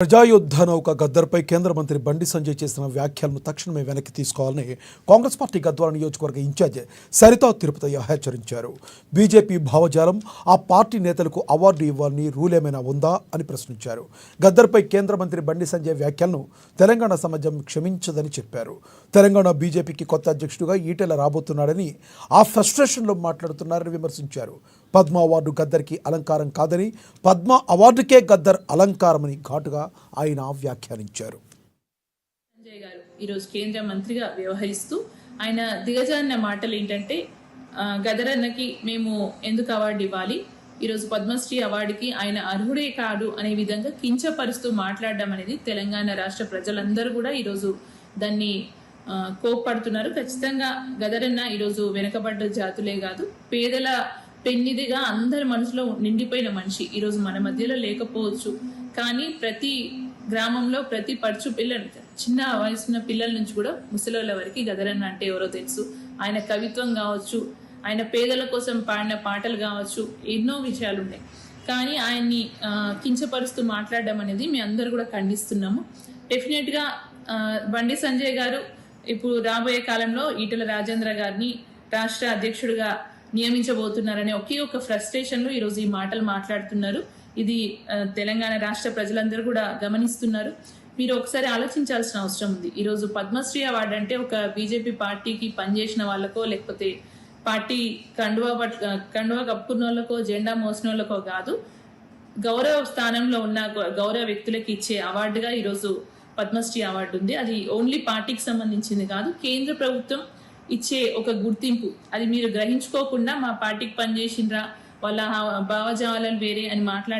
ప్రజాయుద్ధ నౌక గద్దర్పై కేంద్ర మంత్రి బండి సంజయ్ చేసిన వ్యాఖ్యలను తక్షణమే వెనక్కి తీసుకోవాలని కాంగ్రెస్ పార్టీ గద్వాల నియోజకవర్గ ఇన్ఛార్జ్ సరితా తిరుపతయ్య హెచ్చరించారు. బీజేపీ భావజాలం ఆ పార్టీ నేతలకు అవార్డు ఇవ్వాలని రూల్ ఏమైనా ఉందా అని ప్రశ్నించారు. గద్దర్పై కేంద్ర మంత్రి బండి సంజయ్ వ్యాఖ్యలను తెలంగాణ సమాజం క్షమించదని చెప్పారు. తెలంగాణ బీజేపీకి కొత్త అధ్యక్షుడిగా ఈటెల రాబోతున్నాడని, ఆ ఫ్రస్ట్రేషన్లో మాట్లాడుతున్నారని విమర్శించారు. పద్మ అవార్డు గద్దర్కి అలంకారం కాదని, పద్మ అవార్డుకే గద్దర్ అలంకారమని ఘాటుగా ఆయన వ్యాఖ్యానించారు. సంజయ్ గారు ఈరోజు కేంద్ర మంత్రిగా వ్యవహరిస్తూ ఆయన దిగజారిన మాటలు ఏంటంటే, గదర్ అన్నకి మేము ఎందుకు అవార్డు ఇవ్వాలి, ఈరోజు పద్మశ్రీ అవార్డుకి ఆయన అర్హుడే కాదు అనే విధంగా కించపరుస్తూ మాట్లాడడం అనేది తెలంగాణ రాష్ట్ర ప్రజలందరూ కూడా ఈరోజు దాన్ని కోప్పడుతున్నారు. ఖచ్చితంగా గదర్ అన్న ఈరోజు వెనుకబడ్డ జాతులే కాదు, పేదల పెన్నిదిగా అందరి మనసులో నిండిపోయిన మనిషి. ఈరోజు మన మధ్యలో లేకపోవచ్చు, కానీ ప్రతి గ్రామంలో ప్రతి పడుచు పిల్లలు, చిన్న వయసున్న పిల్లల నుంచి కూడా ముసలోళ్ళ వరకు గదరన్న అంటే ఎవరో తెలుసు. ఆయన కవిత్వం కావచ్చు, ఆయన పేదల కోసం పాడిన పాటలు కావచ్చు, ఎన్నో విషయాలు ఉన్నాయి. కానీ ఆయన్ని కించపరుస్తూ మాట్లాడడం అనేది మేము అందరు కూడా ఖండిస్తున్నాము. డెఫినెట్గా బండి సంజయ్ గారు ఇప్పుడు రాబోయే కాలంలో ఈటెల రాజేంద్ర గారిని రాష్ట్ర అధ్యక్షుడిగా నియమించబోతున్నారనే ఒకే ఒక ఫ్రస్ట్రేషన్లో ఈరోజు ఈ మాటలు మాట్లాడుతున్నారు. ఇది తెలంగాణ రాష్ట్ర ప్రజలందరూ కూడా గమనిస్తున్నారు. మీరు ఒకసారి ఆలోచించాల్సిన అవసరం ఉంది. ఈరోజు పద్మశ్రీ అవార్డు అంటే ఒక బీజేపీ పార్టీకి పనిచేసిన వాళ్ళకో, లేకపోతే పార్టీ కండువా కప్పుకున్న వాళ్ళకో, జెండా మోసిన వాళ్ళకో కాదు, గౌరవ స్థానంలో ఉన్న గౌరవ వ్యక్తులకి ఇచ్చే అవార్డుగా ఈరోజు పద్మశ్రీ అవార్డు ఉంది. అది ఓన్లీ పార్టీకి సంబంధించింది కాదు, కేంద్ర ప్రభుత్వం ఇచ్చే ఒక గుర్తింపు. అది మీరు గ్రహించుకోకుండా మా పార్టీకి పనిచేసిండ్రా, వాళ్ళ భావజాలాలు వేరే అని మాట్లాడి